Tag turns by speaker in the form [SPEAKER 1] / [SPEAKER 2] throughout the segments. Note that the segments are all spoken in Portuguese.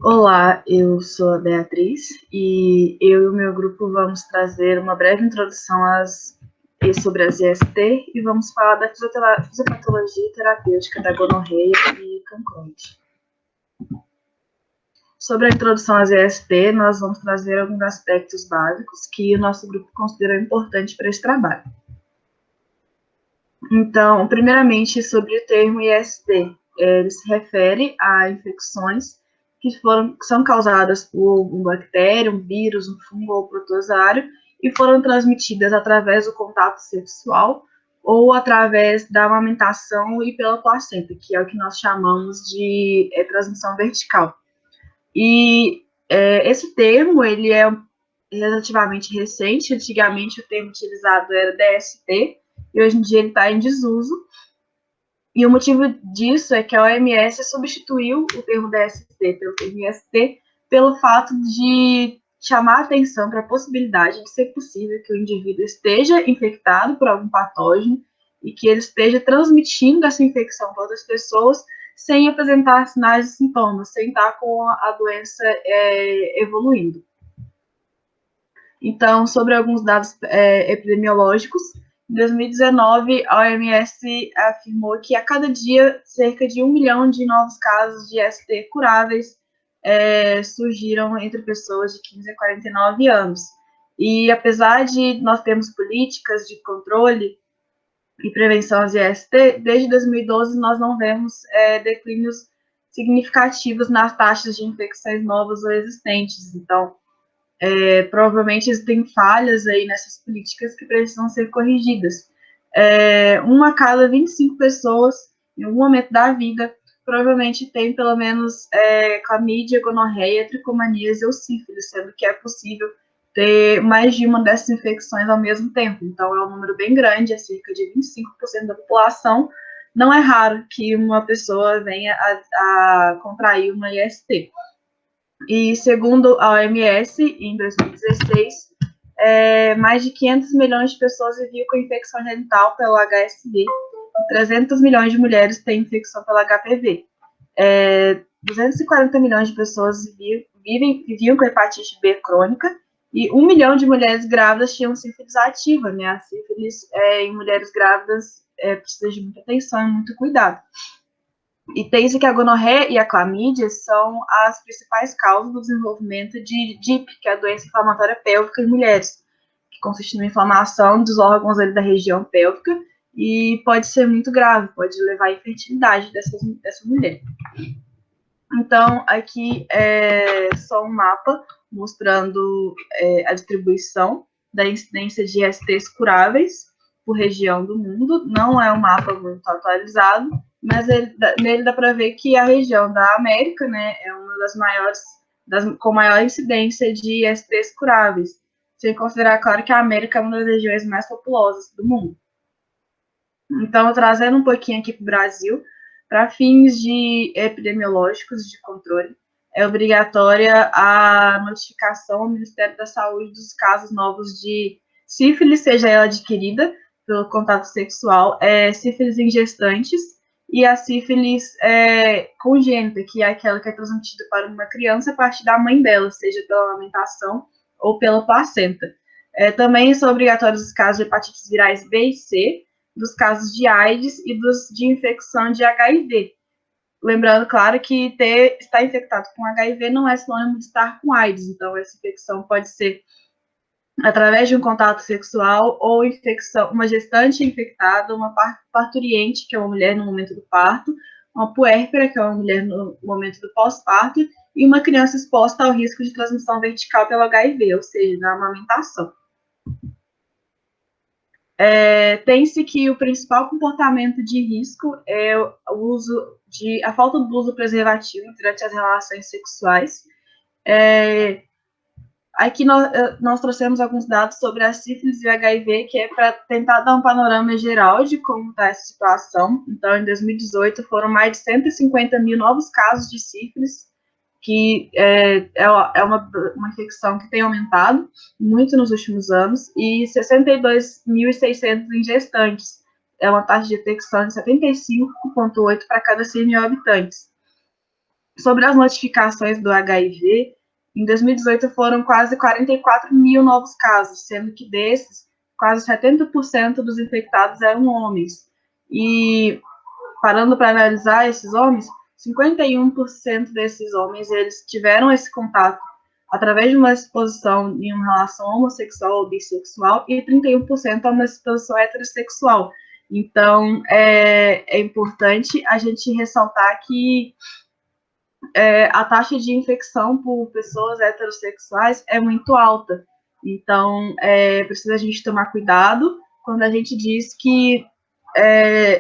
[SPEAKER 1] Olá, eu sou a Beatriz e eu e o meu grupo vamos trazer uma breve introdução sobre as IST e vamos falar da fisiopatologia terapêutica da gonorreia e cancronite. Sobre a introdução às IST, nós vamos trazer alguns aspectos básicos que o nosso grupo considera importante para esse trabalho. Então, primeiramente, sobre o termo IST, ele se refere a infecções que são causadas por um bactéria, um vírus, um fungo ou protozoário e foram transmitidas através do contato sexual ou através da amamentação e pela placenta, que é o que nós chamamos de transmissão vertical. E esse termo, ele é relativamente recente. Antigamente o termo utilizado era DST, e hoje em dia ele está em desuso. E o motivo disso é que a OMS substituiu o termo DST pelo termo IST pelo fato de chamar a atenção para a possibilidade de ser possível que o indivíduo esteja infectado por algum patógeno e que ele esteja transmitindo essa infecção para outras pessoas sem apresentar sinais e sintomas, sem estar com a doença evoluindo. Então, sobre alguns dados epidemiológicos, em 2019, a OMS afirmou que a cada dia, cerca de 1 milhão de novos casos de IST curáveis surgiram entre pessoas de 15 a 49 anos. E apesar de nós termos políticas de controle e prevenção às IST, desde 2012 nós não vemos declínios significativos nas taxas de infecções novas ou existentes. Então, provavelmente existem falhas aí nessas políticas que precisam ser corrigidas. Uma a cada 25 pessoas, em algum momento da vida, provavelmente tem pelo menos clamídia, gonorreia, tricomaníase ou sífilis, sendo que é possível ter mais de uma dessas infecções ao mesmo tempo. Então, é um número bem grande, é cerca de 25% da população. Não é raro que uma pessoa venha a contrair uma IST. E segundo a OMS, em 2016, mais de 500 milhões de pessoas viviam com infecção genital pelo HSV, e 300 milhões de mulheres têm infecção pelo HPV. 240 milhões de pessoas viviam com hepatite B crônica, e 1 milhão de mulheres grávidas tinham sífilis ativa, né? A sífilis em mulheres grávidas precisa de muita atenção e muito cuidado. E tem-se que a gonorreia e a clamídia são as principais causas do desenvolvimento de DIP, que é a doença inflamatória pélvica em mulheres, que consiste na inflamação dos órgãos ali da região pélvica e pode ser muito grave, pode levar à infertilidade dessa mulher. Então, aqui é só um mapa mostrando a distribuição da incidência de ISTs curáveis por região do mundo. Não é um mapa muito atualizado, mas nele dá para ver que a região da América, né, é uma das maiores, com maior incidência de ISTs curáveis, sem considerar, claro, que a América é uma das regiões mais populosas do mundo. Então, trazendo um pouquinho aqui para o Brasil, para fins epidemiológicos de controle, é obrigatória a notificação ao Ministério da Saúde dos casos novos de sífilis, seja ela adquirida pelo contato sexual, sífilis em gestantes, e a sífilis congênita, que é aquela que é transmitida para uma criança a partir da mãe dela, seja pela amamentação ou pela placenta. Também são obrigatórios os casos de hepatites virais B e C, dos casos de AIDS e de infecção de HIV. Lembrando, claro, que estar infectado com HIV não é sinônimo de estar com AIDS, então essa infecção pode ser através de um contato sexual ou uma gestante infectada, uma parturiente, que é uma mulher no momento do parto, uma puérpera, que é uma mulher no momento do pós-parto, e uma criança exposta ao risco de transmissão vertical pelo HIV, ou seja, na amamentação. Tem-se que o principal comportamento de risco é a falta do uso preservativo durante as relações sexuais. Aqui nós trouxemos alguns dados sobre a sífilis e o HIV, que é para tentar dar um panorama geral de como está essa situação. Então, em 2018, foram mais de 150 mil novos casos de sífilis, que é uma infecção que tem aumentado muito nos últimos anos, e 62.600 em gestantes. É uma taxa de detecção de 75,8 para cada 100 mil habitantes. Sobre as notificações do HIV, em 2018 foram quase 44 mil novos casos, sendo que desses, quase 70% dos infectados eram homens. E, parando para analisar esses homens, 51% desses homens eles tiveram esse contato através de uma exposição em uma relação homossexual ou bissexual e 31% a uma exposição heterossexual. Então, é importante a gente ressaltar que a taxa de infecção por pessoas heterossexuais é muito alta. Então, precisa a gente tomar cuidado quando a gente diz que,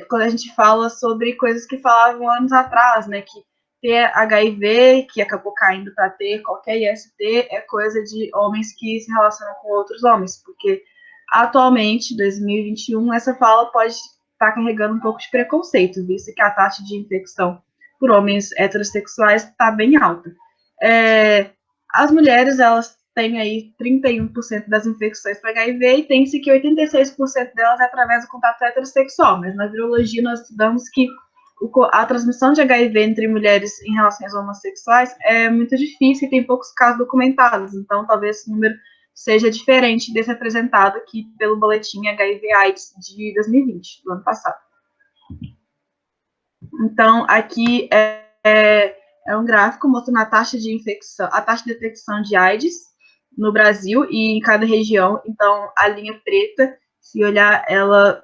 [SPEAKER 1] quando a gente fala sobre coisas que falavam anos atrás, né, que ter HIV, que acabou caindo para ter qualquer IST, é coisa de homens que se relacionam com outros homens, porque atualmente, 2021, essa fala pode estar carregando um pouco de preconceito, visto que a taxa de infecção por homens heterossexuais está bem alta. As mulheres, elas têm aí 31% das infecções para HIV e tem-se que 86% delas é através do contato heterossexual, mas na virologia nós estudamos que a transmissão de HIV entre mulheres em relações homossexuais é muito difícil e tem poucos casos documentados, então talvez esse número seja diferente desse apresentado aqui pelo boletim HIV/AIDS de 2020, do ano passado. Então, aqui é um gráfico mostrando a taxa de infecção, a taxa de detecção de AIDS no Brasil e em cada região. Então, a linha preta, se olhar ela,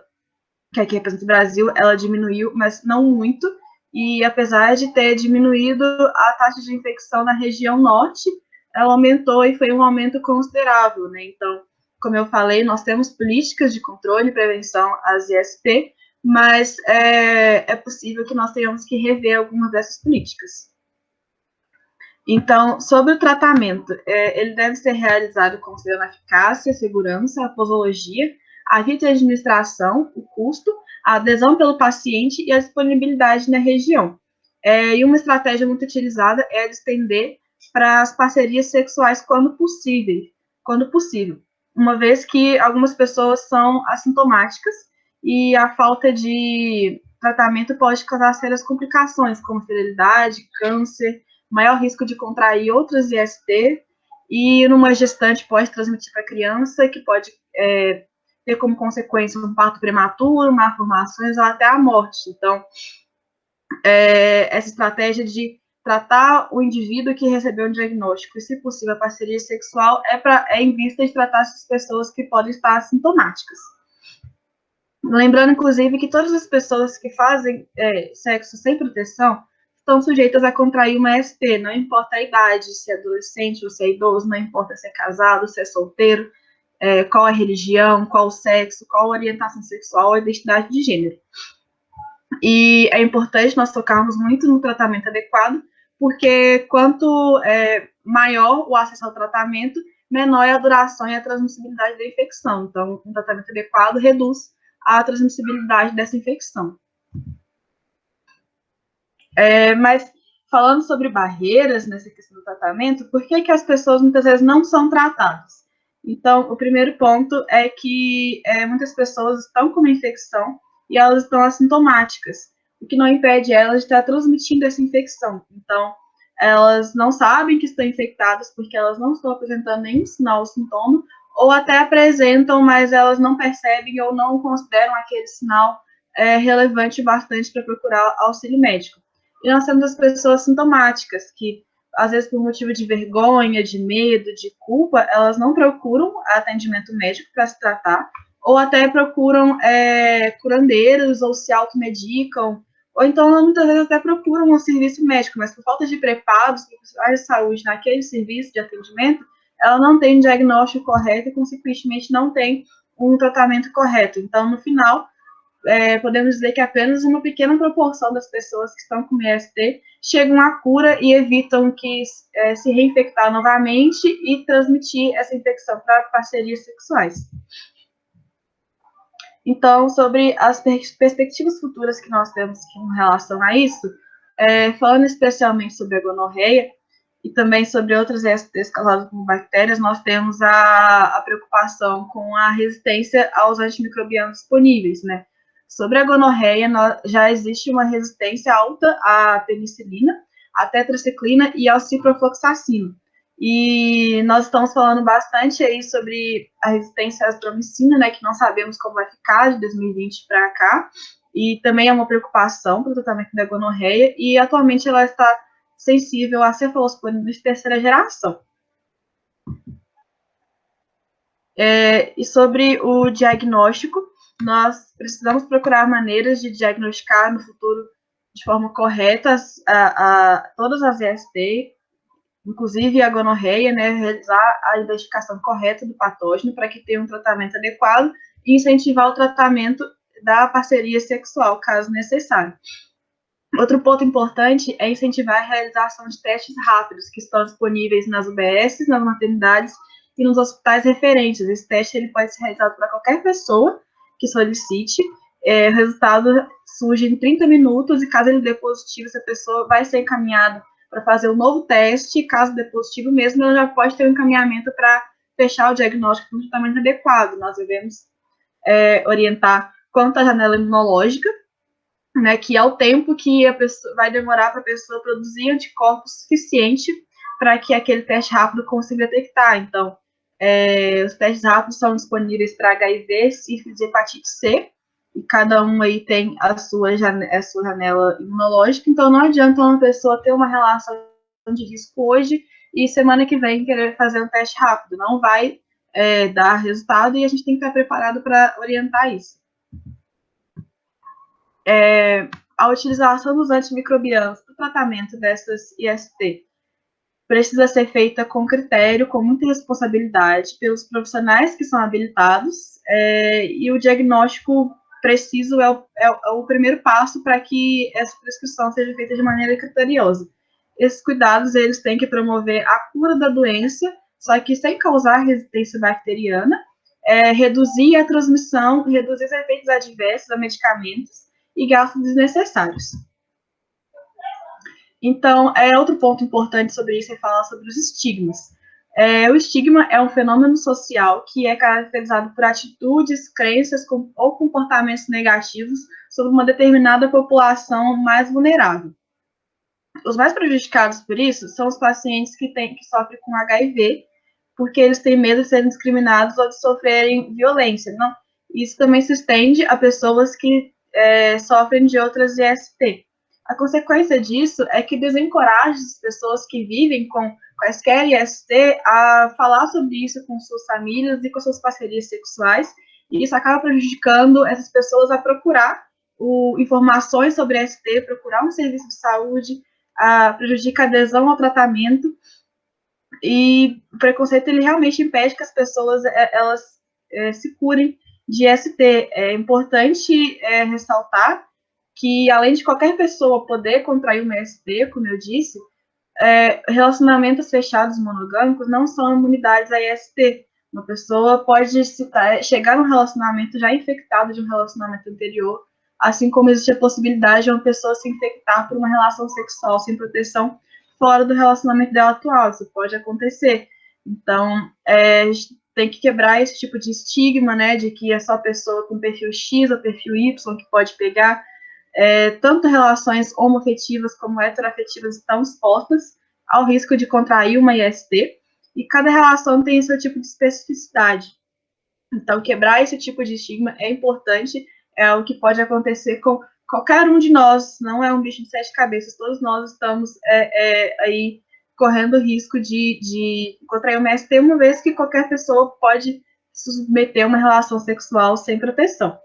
[SPEAKER 1] que aqui representa o Brasil, ela diminuiu, mas não muito. E apesar de ter diminuído a taxa de infecção na região norte, ela aumentou e foi um aumento considerável, né? Então, como eu falei, nós temos políticas de controle e prevenção às IST, mas é possível que nós tenhamos que rever algumas dessas políticas. Então, sobre o tratamento, ele deve ser realizado considerando a eficácia, a segurança, a posologia, a via de administração, o custo, a adesão pelo paciente e a disponibilidade na região. E uma estratégia muito utilizada é a de estender para as parcerias sexuais quando possível, uma vez que algumas pessoas são assintomáticas e a falta de tratamento pode causar sérias complicações, como esterilidade, câncer, maior risco de contrair outras IST, e numa gestante pode transmitir para a criança, que pode ter como consequência um parto prematuro, malformações ou até a morte. Então, essa estratégia de tratar o indivíduo que recebeu um diagnóstico e, se possível, a parceria sexual é em vista de tratar essas pessoas que podem estar assintomáticas. Lembrando, inclusive, que todas as pessoas que fazem sexo sem proteção estão sujeitas a contrair uma ST, não importa a idade, se é adolescente ou se é idoso, não importa se é casado, se é solteiro, qual a religião, qual o sexo, qual a orientação sexual ou identidade de gênero. E é importante nós tocarmos muito no tratamento adequado, porque quanto maior o acesso ao tratamento, menor é a duração e a transmissibilidade da infecção. Então, um tratamento adequado reduz a transmissibilidade dessa infecção. Mas, falando sobre barreiras nessa questão do tratamento, por que as pessoas muitas vezes não são tratadas? Então, o primeiro ponto é que muitas pessoas estão com uma infecção e elas estão assintomáticas, o que não impede elas de estar transmitindo essa infecção. Então, elas não sabem que estão infectadas porque elas não estão apresentando nenhum sinal ou sintoma, ou até apresentam, mas elas não percebem ou não consideram aquele sinal relevante bastante para procurar auxílio médico. E nós temos as pessoas sintomáticas, que às vezes por motivo de vergonha, de medo, de culpa, elas não procuram atendimento médico para se tratar, ou até procuram curandeiros, ou se automedicam, ou então muitas vezes até procuram um serviço médico, mas por falta de preparo dos profissionais de saúde naquele serviço de atendimento, ela não tem um diagnóstico correto e, consequentemente, não tem um tratamento correto. Então, no final, podemos dizer que apenas uma pequena proporção das pessoas que estão com IST chegam à cura e evitam que se reinfectar novamente e transmitir essa infecção para parcerias sexuais. Então, sobre as perspectivas futuras que nós temos em relação a isso, falando especialmente sobre a gonorreia e também sobre outras ISTs causadas por bactérias, nós temos a preocupação com a resistência aos antimicrobianos disponíveis, né? Sobre a gonorreia, já existe uma resistência alta à penicilina, a tetraciclina e ao ciprofloxacino. E nós estamos falando bastante aí sobre a resistência à azitromicina, né, que não sabemos como vai ficar de 2020 para cá, e também é uma preocupação para o tratamento da gonorreia, e atualmente ela está sensível a cefalosporina de terceira geração. E sobre o diagnóstico, nós precisamos procurar maneiras de diagnosticar no futuro de forma correta todas as IST, inclusive a gonorreia, né, realizar a identificação correta do patógeno para que tenha um tratamento adequado e incentivar o tratamento da parceria sexual, caso necessário. Outro ponto importante é incentivar a realização de testes rápidos, que estão disponíveis nas UBS, nas maternidades e nos hospitais referentes. Esse teste ele pode ser realizado para qualquer pessoa que solicite. O resultado surge em 30 minutos e, caso ele dê positivo, essa pessoa vai ser encaminhada para fazer um novo teste. Caso dê positivo mesmo, ela já pode ter um encaminhamento para fechar o diagnóstico com um tratamento adequado. Nós devemos orientar quanto à janela imunológica, né, que é o tempo que a pessoa vai demorar para a pessoa produzir anticorpos suficiente para que aquele teste rápido consiga detectar. Então, os testes rápidos são disponíveis para HIV, sífilis e hepatite C, e cada um aí tem a sua janela imunológica, então não adianta uma pessoa ter uma relação de risco hoje e semana que vem querer fazer um teste rápido, não vai dar resultado e a gente tem que estar preparado para orientar isso. A utilização dos antimicrobianos para o tratamento dessas IST precisa ser feita com critério, com muita responsabilidade pelos profissionais que são habilitados, e o diagnóstico preciso é o primeiro passo para que essa prescrição seja feita de maneira criteriosa. Esses cuidados, eles têm que promover a cura da doença, só que sem causar resistência bacteriana, reduzir a transmissão, reduzir os efeitos adversos a medicamentos e gastos desnecessários. Então, outro ponto importante sobre isso é falar sobre os estigmas. O estigma é um fenômeno social que é caracterizado por atitudes, crenças ou comportamentos negativos sobre uma determinada população mais vulnerável. Os mais prejudicados por isso são os pacientes que sofrem com HIV, porque eles têm medo de serem discriminados ou de sofrerem violência. Não, isso também se estende a pessoas que sofrem de outras IST. A consequência disso é que desencoraja as pessoas que vivem com quaisquer IST a falar sobre isso com suas famílias e com suas parcerias sexuais, e isso acaba prejudicando essas pessoas a procurar informações sobre IST, procurar um serviço de saúde, prejudica a adesão ao tratamento, e o preconceito ele realmente impede que as pessoas elas se curem de IST. É importante ressaltar que, além de qualquer pessoa poder contrair uma IST, como eu disse, relacionamentos fechados monogâmicos não são imunidades a IST. Uma pessoa pode chegar num relacionamento já infectado de um relacionamento anterior, assim como existe a possibilidade de uma pessoa se infectar por uma relação sexual sem proteção fora do relacionamento dela atual. Isso pode acontecer. Então, a gente tem que quebrar esse tipo de estigma, né, de que é só pessoa com perfil X ou perfil Y que pode pegar. Tanto relações homoafetivas como heteroafetivas estão expostas ao risco de contrair uma IST, e cada relação tem seu tipo de especificidade. Então, quebrar esse tipo de estigma é importante, é o que pode acontecer com qualquer um de nós, não é um bicho de sete cabeças, todos nós estamos aí correndo o risco de contrair uma IST, uma vez que qualquer pessoa pode submeter uma relação sexual sem proteção.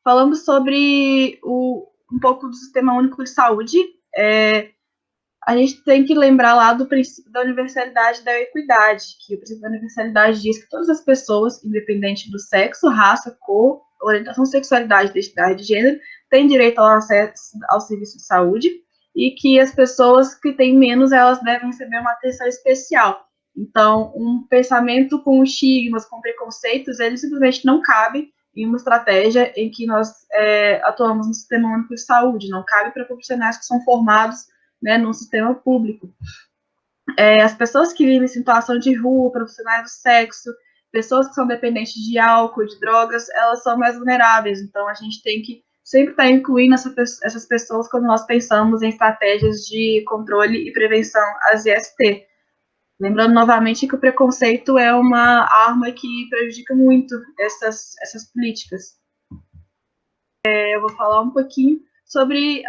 [SPEAKER 1] Falando sobre um pouco do Sistema Único de Saúde, a gente tem que lembrar lá do princípio da universalidade e da equidade, que o princípio da universalidade diz que todas as pessoas, independente do sexo, raça, cor, orientação, sexualidade, identidade de gênero, têm direito ao acesso ao serviço de saúde, e que as pessoas que têm menos, elas devem receber uma atenção especial. Então, um pensamento com estigmas, com preconceitos, ele simplesmente não cabe em uma estratégia em que nós atuamos no Sistema Único de Saúde, não cabe para profissionais que são formados, né, no sistema público. As pessoas que vivem em situação de rua, profissionais do sexo, pessoas que são dependentes de álcool, de drogas, elas são mais vulneráveis, então a gente tem que sempre está incluindo essas pessoas quando nós pensamos em estratégias de controle e prevenção às IST. Lembrando novamente que o preconceito é uma arma que prejudica muito essas políticas. Eu vou falar um pouquinho sobre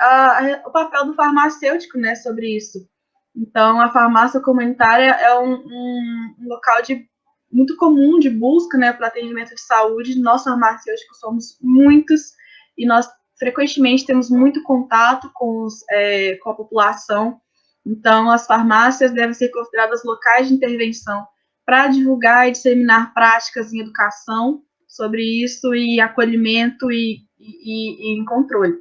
[SPEAKER 1] o papel do farmacêutico, né, sobre isso. Então, a farmácia comunitária é um local muito comum de busca, né, para atendimento de saúde. Nós, farmacêuticos, somos muitos e nós frequentemente temos muito contato com a população. Então, as farmácias devem ser consideradas locais de intervenção para divulgar e disseminar práticas em educação sobre isso e acolhimento e em controle.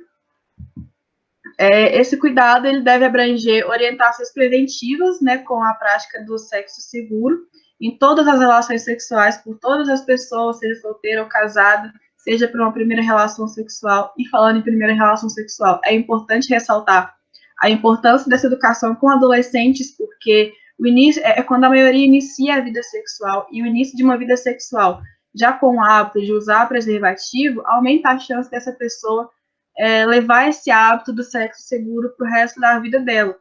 [SPEAKER 1] Esse cuidado ele deve abranger orientações preventivas, né, com a prática do sexo seguro em todas as relações sexuais por todas as pessoas, seja solteira ou casada, seja para uma primeira relação sexual. E falando em primeira relação sexual, é importante ressaltar a importância dessa educação com adolescentes, porque o início é quando a maioria inicia a vida sexual, e o início de uma vida sexual já com o hábito de usar preservativo, aumenta a chance dessa pessoa levar esse hábito do sexo seguro para o resto da vida dela.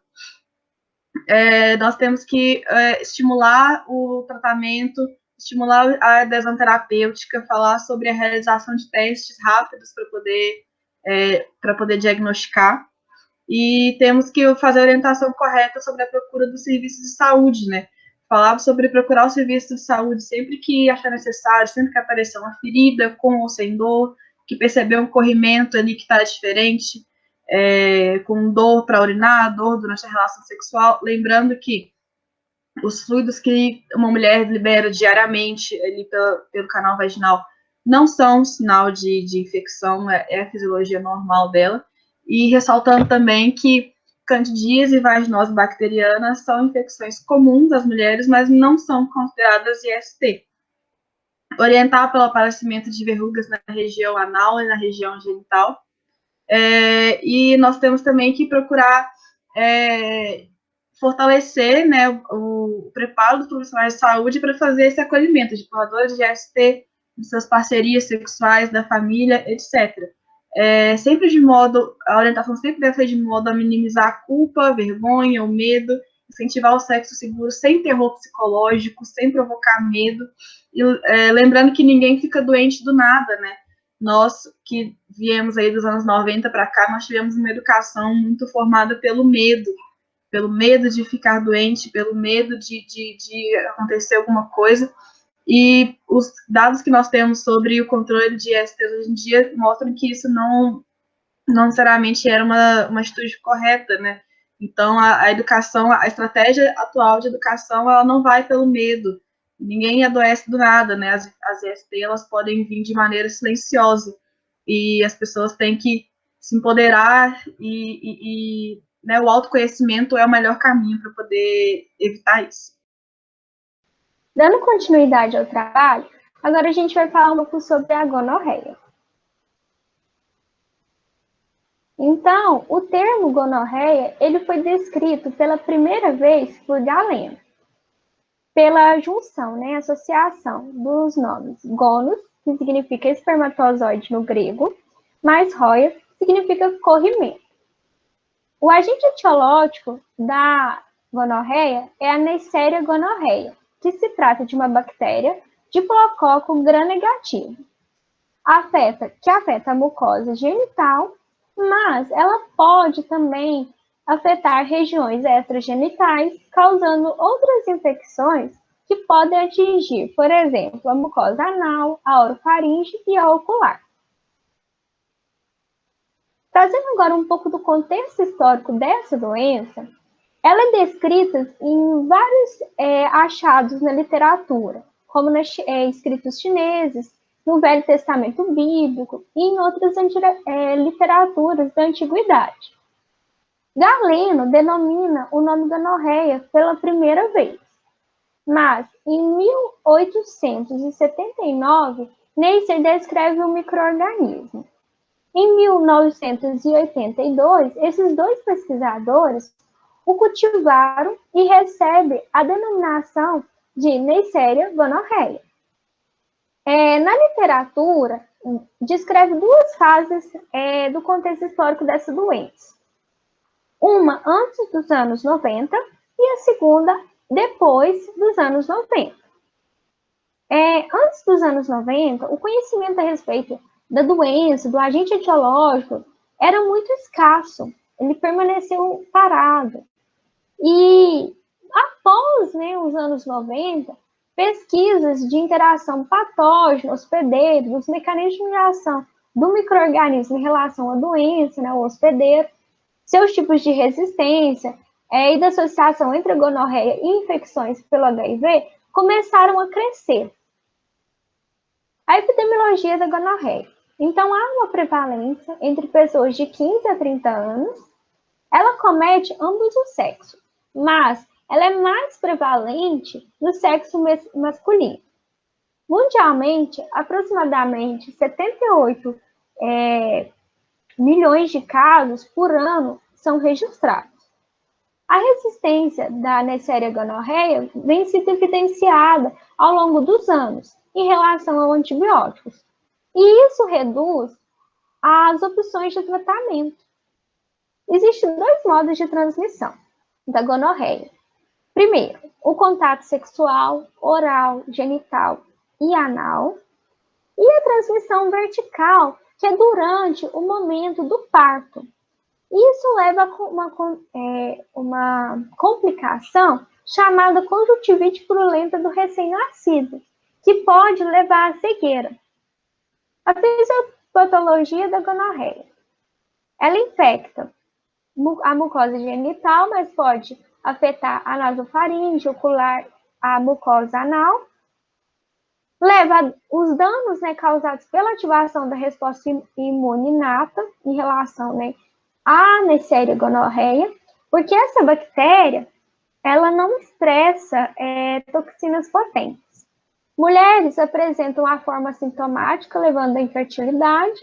[SPEAKER 1] Nós temos que estimular o tratamento, estimular a adesão terapêutica, falar sobre a realização de testes rápidos para poder diagnosticar, e temos que fazer a orientação correta sobre a procura dos serviços de saúde, né? Falar sobre procurar o serviço de saúde sempre que achar necessário, sempre que aparecer uma ferida, com ou sem dor, que perceber um corrimento ali que está diferente, com dor para urinar, dor durante a relação sexual, lembrando que os fluidos que uma mulher libera diariamente ali pelo canal vaginal não são um sinal de infecção, é a fisiologia normal dela, e ressaltando também que candidíase e vaginose bacteriana são infecções comuns das mulheres, mas não são consideradas IST. Orientar pelo aparecimento de verrugas na região anal e na região genital. E nós temos também que procurar fortalecer, né, o preparo dos profissionais de saúde para fazer esse acolhimento de portadores de IST, de suas parcerias sexuais, da família, etc. Sempre a orientação sempre deve ser de modo a minimizar a culpa, a vergonha, o medo, incentivar o sexo seguro sem terror psicológico, sem provocar medo, e lembrando que ninguém fica doente do nada, né? Nós que viemos aí dos anos 90 para cá, nós tivemos uma educação muito formada pelo medo de ficar doente, pelo medo de acontecer alguma coisa. E os dados que nós temos sobre o controle de ISTs hoje em dia mostram que isso não necessariamente era uma atitude correta, né? Então, a educação, a estratégia atual de educação, ela não vai pelo medo. Ninguém adoece do nada, né? As IST, elas podem vir de maneira silenciosa. E as pessoas têm que se empoderar né, o autoconhecimento é o melhor caminho para poder evitar isso.
[SPEAKER 2] Dando continuidade ao trabalho, agora a gente vai falar um pouco sobre a gonorreia. Então, o termo gonorreia, ele foi descrito pela primeira vez por Galeno, pela junção, né, associação dos nomes gonos, que significa espermatozoide no grego, mais roia, que significa corrimento. O agente etiológico da gonorreia é a Neisseria gonorreia, que se trata de uma bactéria diplococco gram-negativo, que afeta a mucosa genital, mas ela pode também afetar regiões extragenitais, causando outras infecções que podem atingir, por exemplo, a mucosa anal, a orofaringe e a ocular. Trazendo agora um pouco do contexto histórico dessa doença, ela é descrita em vários achados na literatura, como nos escritos chineses, no Velho Testamento Bíblico e em outras literaturas da Antiguidade. Galeno denomina o nome gonorreia pela primeira vez, mas em 1879, Neisser descreve o micro-organismo. Em 1982, esses dois pesquisadores o cultivaram e recebe a denominação de Neisseria gonorreia. Na literatura, descreve duas fases do contexto histórico dessa doença. Uma antes dos anos 90 e a segunda depois dos anos 90. Antes dos anos 90, o conhecimento a respeito da doença, do agente etiológico, era muito escasso. Ele permaneceu parado. E após os anos 90, pesquisas de interação patógena, hospedeiro, dos mecanismos de ação do micro-organismo em relação à doença, o hospedeiro, seus tipos de resistência e da associação entre a gonorreia e infecções pelo HIV começaram a crescer. A epidemiologia da gonorreia. Então, há uma prevalência entre pessoas de 15 a 30 anos. Ela comete ambos os sexos, mas ela é mais prevalente no sexo masculino. Mundialmente, aproximadamente 78 milhões de casos por ano são registrados. A resistência da Neisseria gonorreia vem sendo evidenciada ao longo dos anos em relação a antibióticos, e isso reduz as opções de tratamento. Existem dois modos de transmissão da gonorreia. Primeiro, o contato sexual, oral, genital e anal, e a transmissão vertical, que é durante o momento do parto. Isso leva a uma complicação chamada conjuntivite purulenta do recém-nascido, que pode levar à cegueira. A fisiopatologia da gonorreia. Ela infecta a mucosa genital, mas pode afetar a nasofaringe, ocular, a mucosa anal. Leva os danos causados pela ativação da resposta imune inata em relação à Neisseria gonorreia, porque essa bactéria ela não expressa toxinas potentes. Mulheres apresentam a forma sintomática, levando à infertilidade,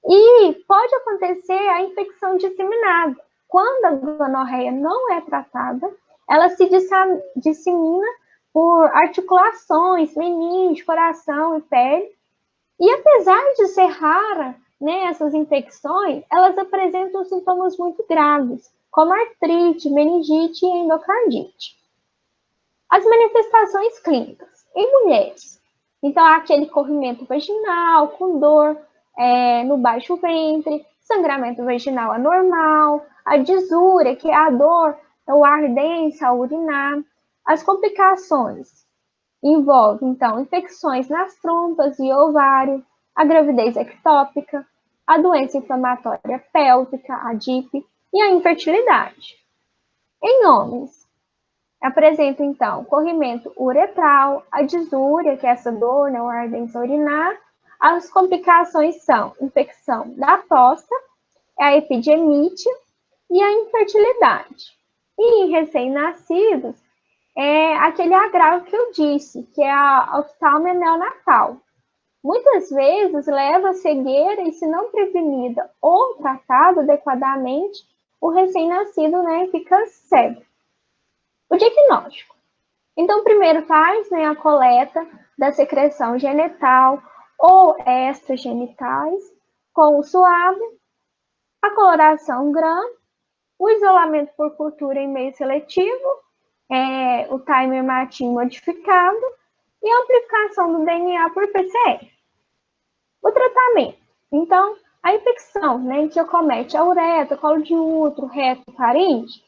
[SPEAKER 2] e pode acontecer a infecção disseminada. Quando a gonorreia não é tratada, ela se dissemina por articulações, meninge, coração e pele. E apesar de ser rara, essas infecções, elas apresentam sintomas muito graves, como artrite, meningite e endocardite. As manifestações clínicas em mulheres. Então, aquele corrimento vaginal com dor no baixo ventre, sangramento vaginal anormal, a disúria, que é a dor ou a ardência ao urinar. As complicações envolvem, então, infecções nas trompas e ovário, a gravidez ectópica, a doença inflamatória pélvica, a DIP, e a infertilidade. Em homens, apresenta, então, corrimento uretral, a disúria, que é essa dor, ou ardência urinar. As complicações são infecção da próstata, a epidemite e a infertilidade. E em recém-nascidos, é aquele agravo que eu disse, que é a oftalmia neonatal. Muitas vezes leva a cegueira e, se não prevenida ou tratada adequadamente, o recém-nascido fica cego. O diagnóstico. Então, primeiro faz a coleta da secreção genital ou extragenitais com o suave, a coloração GRAM, o isolamento por cultura em meio seletivo, o timer MATIN modificado e a amplificação do DNA por PCR. O tratamento. Então, a infecção que acomete a uretra, colo de útero, reto, faringe,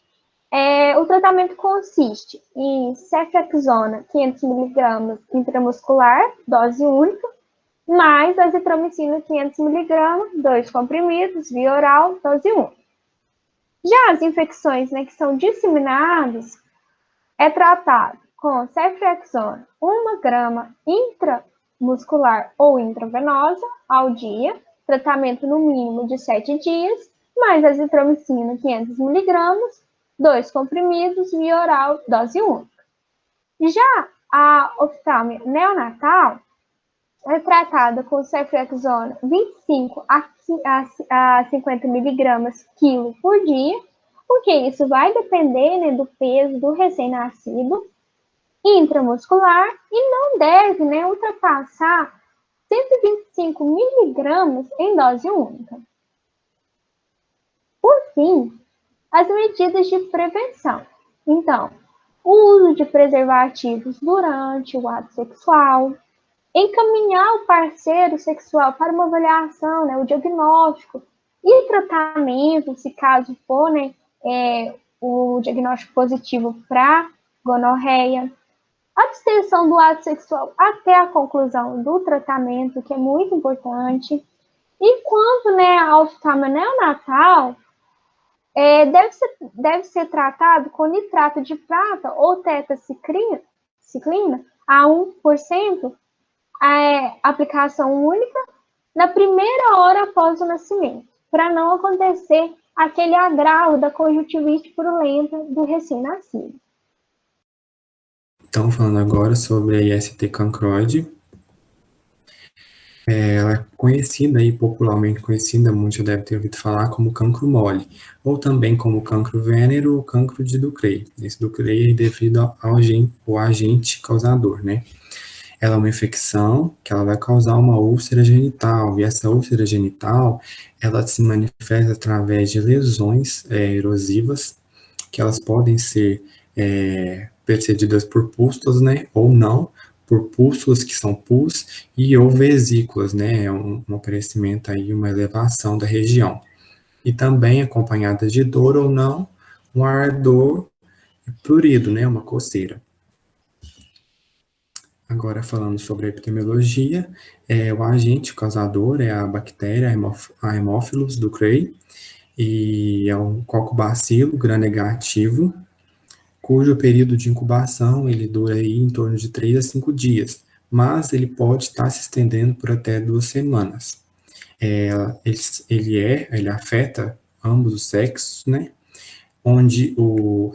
[SPEAKER 2] o tratamento consiste em ceftriaxona 500 mg intramuscular, dose única, mais azitromicina 500 mg, 2 comprimidos, via oral, dose única. Já as infecções que são disseminadas, é tratado com ceftriaxona 1 grama intramuscular ou intravenosa ao dia, tratamento no mínimo de 7 dias, mais azitromicina 500 mg, 2 comprimidos, via oral, dose única. Já a oftalmia neonatal é tratada com ceftriaxona 25 a 50 mg quilo por dia, porque isso vai depender do peso do recém-nascido, intramuscular, e não deve ultrapassar 125 miligramas em dose única. Por fim, as medidas de prevenção. Então, o uso de preservativos durante o ato sexual, encaminhar o parceiro sexual para uma avaliação, né, o diagnóstico e tratamento, se caso for, né, o diagnóstico positivo para gonorreia, abstenção do ato sexual até a conclusão do tratamento, que é muito importante. E quanto, né, ao trauma neonatal, deve ser tratado com nitrato de prata ou tetraciclina a 1%, aplicação única, na primeira hora após o nascimento, para não acontecer aquele agravo da conjuntivite purulenta do recém-nascido.
[SPEAKER 3] Então, falando agora sobre a IST cancroide, ela é conhecida e popularmente conhecida, muitos já devem ter ouvido falar, como cancro mole, ou também como cancro vênero ou cancro de Ducrey. Esse Ducrey é devido ao agente causador, né? Ela é uma infecção que ela vai causar uma úlcera genital, e essa úlcera genital, ela se manifesta através de lesões erosivas, que elas podem ser precedidas por pústulas, né, ou não, por pústulas que são pus e ou vesículas, né, é um aparecimento aí, uma elevação da região. E também acompanhada de dor ou não, um ardor prurido, né, uma coceira. Agora, falando sobre a epidemiologia, o agente causador é a bactéria Haemophilus ducreyi, e é um cocobacilo gram-negativo, cujo período de incubação ele dura aí em torno de 3 a 5 dias, ele pode estar se estendendo por até 2 semanas. Ele afeta ambos os sexos, né? Onde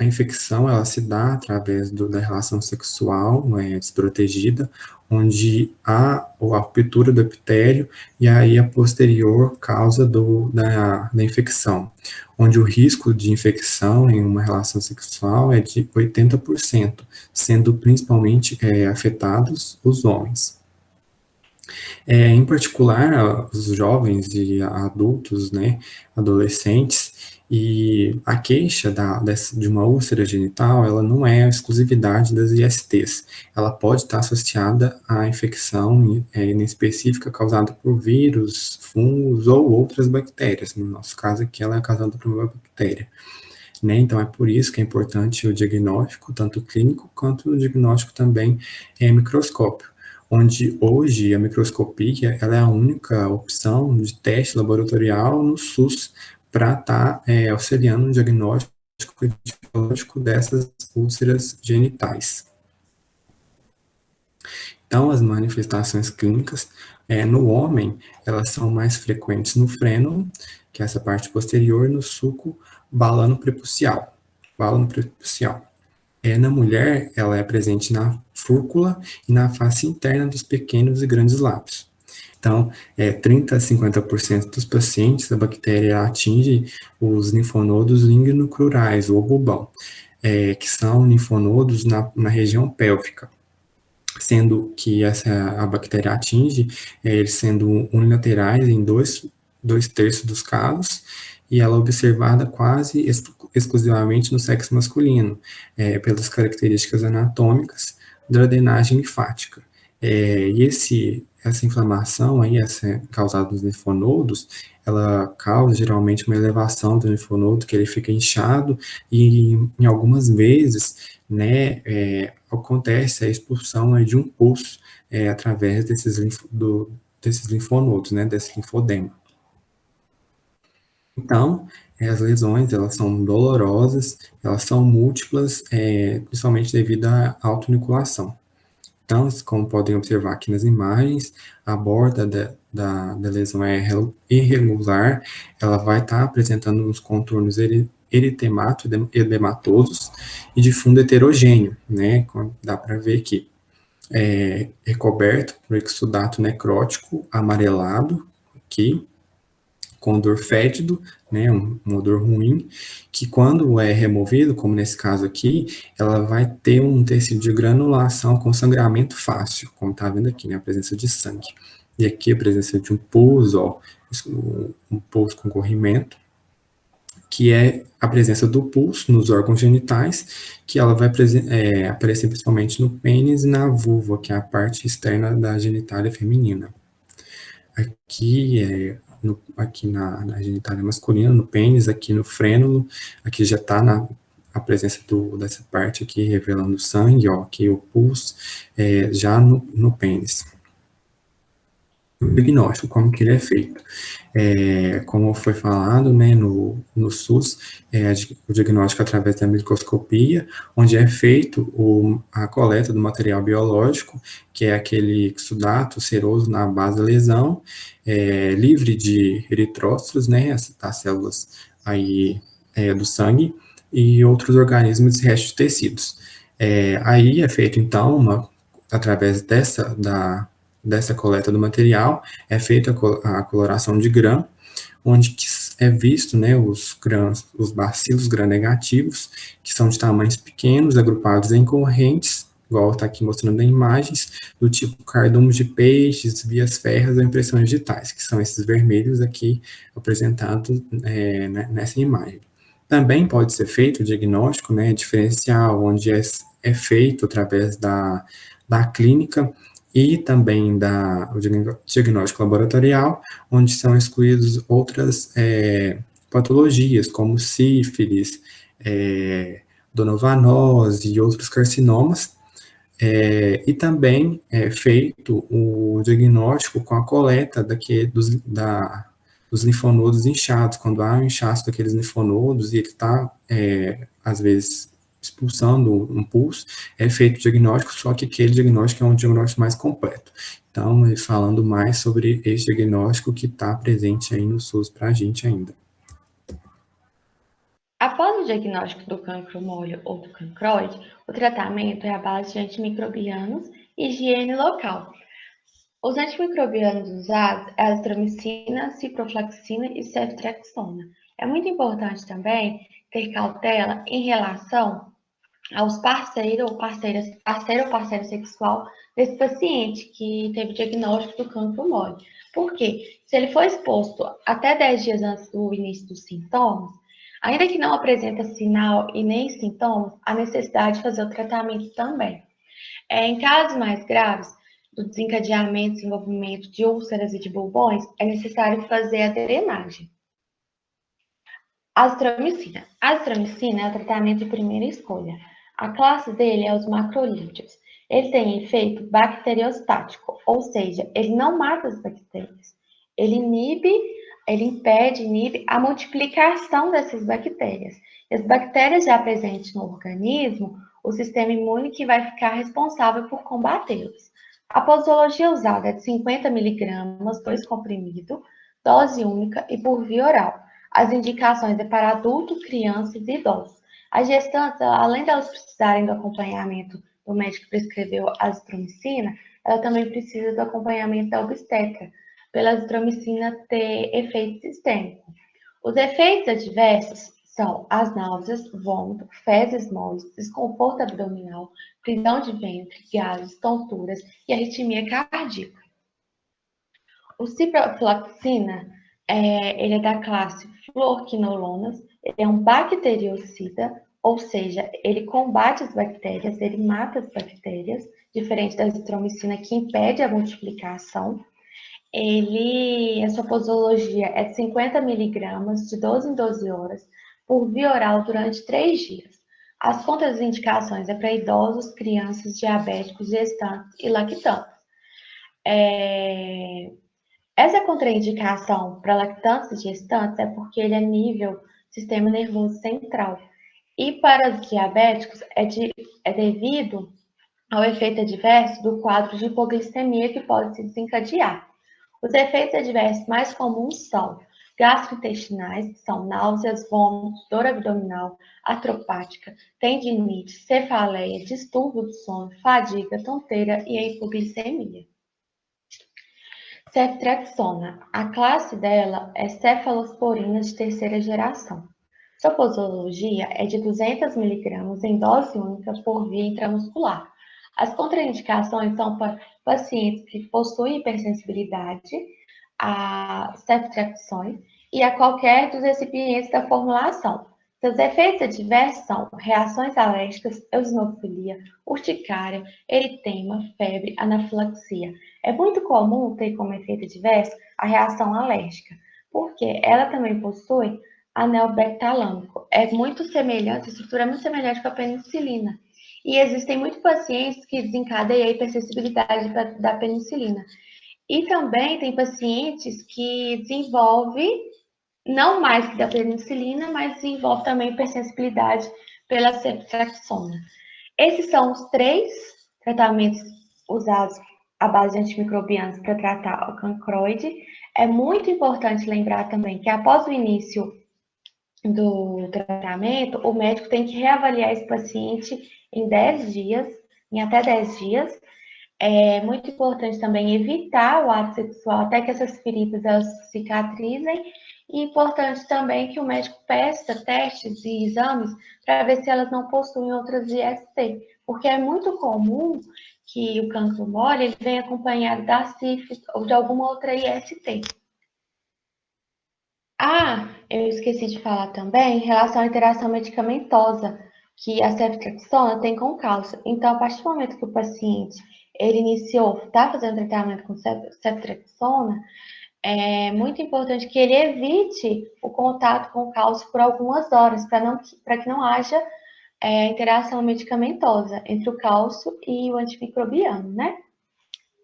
[SPEAKER 3] a infecção ela se dá através da relação sexual desprotegida, onde há a ruptura do epitélio e aí a posterior causa da infecção, onde o risco de infecção em uma relação sexual é de 80%, sendo principalmente afetados os homens. Em particular, os jovens e adultos, né, adolescentes, e a queixa de uma úlcera genital, ela não é a exclusividade das ISTs, ela pode estar associada à infecção inespecífica causada por vírus, fungos ou outras bactérias, no nosso caso aqui ela é causada por uma bactéria. Né? Então, é por isso que é importante o diagnóstico, tanto clínico quanto o diagnóstico também microscópio, onde hoje a microscopia ela é a única opção de teste laboratorial no SUS para estar auxiliando no diagnóstico etiológico dessas úlceras genitais. Então, as manifestações clínicas no homem, elas são mais frequentes no frênulo, que é essa parte posterior, no sulco balano prepucial. Na mulher, ela é presente na fúrcula e na face interna dos pequenos e grandes lábios. Então, 30 a 50% dos pacientes, a bactéria atinge os linfonodos lignocrurais, ou bulbão, que são linfonodos na região pélvica, sendo que a bactéria atinge, eles sendo unilaterais em 2/3 dos casos, e ela é observada quase exclusivamente no sexo masculino, pelas características anatômicas da drenagem linfática. E essa inflamação aí, causada nos linfonodos, ela causa geralmente uma elevação do linfonodo, que ele fica inchado, e em algumas vezes, né, acontece a expulsão aí de um pus através desses linfonodos, né, desse linfodema. Então, as lesões, elas são dolorosas, elas são múltiplas, principalmente devido à autoinoculação. Então, como podem observar aqui nas imagens, a borda da lesão é irregular, ela vai estar apresentando uns contornos eritemato-edematosos e de fundo heterogêneo, né, como dá para ver aqui. Recoberto por exudato necrótico amarelado, aqui, com odor fétido, né, um odor ruim, que quando é removido, como nesse caso aqui, ela vai ter um tecido de granulação com sangramento fácil, como está vendo aqui, né, a presença de sangue. E aqui a presença de um pus, ó, um pus com corrimento, que é a presença do pus nos órgãos genitais, que ela vai aparecer principalmente no pênis e na vulva, que é a parte externa da genitália feminina. Aqui na genitália masculina, no pênis, aqui no frênulo, aqui já está a presença dessa parte aqui revelando sangue, ó, aqui o pus, já no pênis. O diagnóstico, como que ele é feito? Como foi falado, né, no SUS, o diagnóstico através da microscopia, onde é feito a coleta do material biológico, que é aquele exudato seroso na base da lesão, livre de eritrócitos, né, as células aí, do sangue, e outros organismos e restos de tecidos. Aí é feito, então, através dessa coleta do material, é feita a coloração de Gram, onde é visto, né, os bacilos gram-negativos, que são de tamanhos pequenos, agrupados em correntes, igual está aqui mostrando em imagens, do tipo cardumes de peixes, vias férreas ou impressões digitais, que são esses vermelhos aqui apresentados nessa imagem. Também pode ser feito o diagnóstico, né, diferencial, onde é feito através da clínica, e também o diagnóstico laboratorial, onde são excluídas outras patologias, como sífilis, donovanose e outros carcinomas, e também é feito o diagnóstico com a coleta dos linfonodos inchados, quando há um inchaço daqueles linfonodos e ele está, às vezes, expulsando um pulso, é feito o diagnóstico, só que aquele diagnóstico é um diagnóstico mais completo. Então, falando mais sobre esse diagnóstico que está presente aí no SUS para a gente ainda.
[SPEAKER 4] Após o diagnóstico do cancro mole ou do cancroide, o tratamento é à base de antimicrobianos e higiene local. Os antimicrobianos usados é a azitromicina, ciprofloxacina e ceftriaxona. É muito importante também ter cautela em relação aos parceiro ou parceira sexual desse paciente que teve diagnóstico do cancro mole. Por quê? Se ele for exposto até 10 dias antes do início dos sintomas, ainda que não apresenta sinal e nem sintomas, há necessidade de fazer o tratamento também. Em casos mais graves, do desencadeamento e desenvolvimento de úlceras e de bulbões, é necessário fazer a drenagem. Azitromicina. A azitromicina é o tratamento de primeira escolha. A classe dele é os macrolídeos. Ele tem efeito bacteriostático, ou seja, ele não mata as bactérias. Ele inibe a multiplicação dessas bactérias. E as bactérias já presentes no organismo, o sistema imune que vai ficar responsável por combatê-las. A posologia usada é de 50 mg, 2 comprimidos, dose única e por via oral. As indicações é para adultos, crianças e idosos. As gestantes, além de elas precisarem do acompanhamento do médico que prescreveu a azitromicina, ela também precisa do acompanhamento da obstetra, pela azitromicina ter efeito sistêmico. Os efeitos adversos são as náuseas, vômito, fezes moles, desconforto abdominal, prisão de ventre, gases, tonturas e arritmia cardíaca. O ciprofloxacina, ele é da classe fluoroquinolonas, ele é um bacteriocida, ou seja, ele combate as bactérias, ele mata as bactérias, diferente da azitromicina que impede a multiplicação. A sua posologia é de 50 mg, de 12 em 12 horas, por via oral durante 3 dias. As contraindicações é para idosos, crianças, diabéticos, gestantes e lactantes. Essa contraindicação para lactantes e gestantes é porque ele é nível sistema nervoso central. E para os diabéticos é devido ao efeito adverso do quadro de hipoglicemia que pode se desencadear. Os efeitos adversos mais comuns são gastrointestinais, que são náuseas, vômitos, dor abdominal, atropática, tendinite, cefaleia, distúrbio do sono, fadiga, tonteira e a hipoglicemia. Ceftriaxona. A classe dela é cefalosporinas de terceira geração. Sua posologia é de 200 mg em dose única por via intramuscular. As contraindicações são para pacientes que possuem hipersensibilidade a ceftriaxone e a qualquer dos recipientes da formulação. Seus efeitos adversos são reações alérgicas, eosinofilia, urticária, eritema, febre, anafilaxia. É muito comum ter como efeito adverso a reação alérgica, porque ela também possui anel beta-talâmico. É muito semelhante, a estrutura é muito semelhante com a penicilina. E existem muitos pacientes que desencadeiam a hipersensibilidade da penicilina. E também tem pacientes que desenvolvem, não mais que da penicilina, mas desenvolve também hipersensibilidade pela ceftriaxona. Esses são os 3 tratamentos usados à base de antimicrobianos para tratar o cancroide. É muito importante lembrar também que após o início do tratamento, o médico tem que reavaliar esse paciente em 10 dias, em até 10 dias. É muito importante também evitar o ato sexual até que essas feridas elas cicatrizem. E importante também que o médico peça testes e exames para ver se elas não possuem outras IST, porque é muito comum que o cancro mole ele venha acompanhado da sífilis ou de alguma outra IST. Eu esqueci de falar também em relação à interação medicamentosa que a ceftriaxona tem com o cálcio. Então, a partir do momento que o paciente ele iniciou, está fazendo tratamento com ceftriaxona, é muito importante que ele evite o contato com o cálcio por algumas horas, para que não haja interação medicamentosa entre o cálcio e o antimicrobiano, né?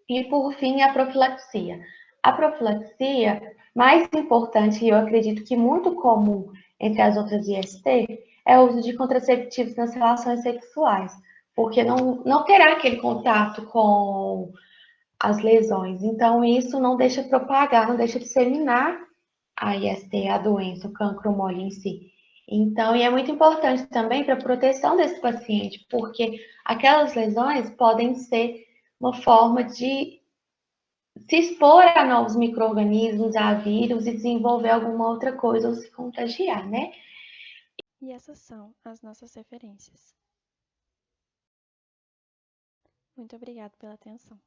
[SPEAKER 4] E, por fim, a profilaxia. A profilaxia, mais importante, e eu acredito que muito comum entre as outras IST, é o uso de contraceptivos nas relações sexuais, porque não terá aquele contato com as lesões. Então, isso não deixa propagar, não deixa disseminar a IST, a doença, o cancro mole em si. Então, e é muito importante também para a proteção desse paciente, porque aquelas lesões podem ser uma forma de se expor a novos micro-organismos, a vírus e desenvolver alguma outra coisa ou se contagiar, né?
[SPEAKER 5] E essas são as nossas referências. Muito obrigada pela atenção.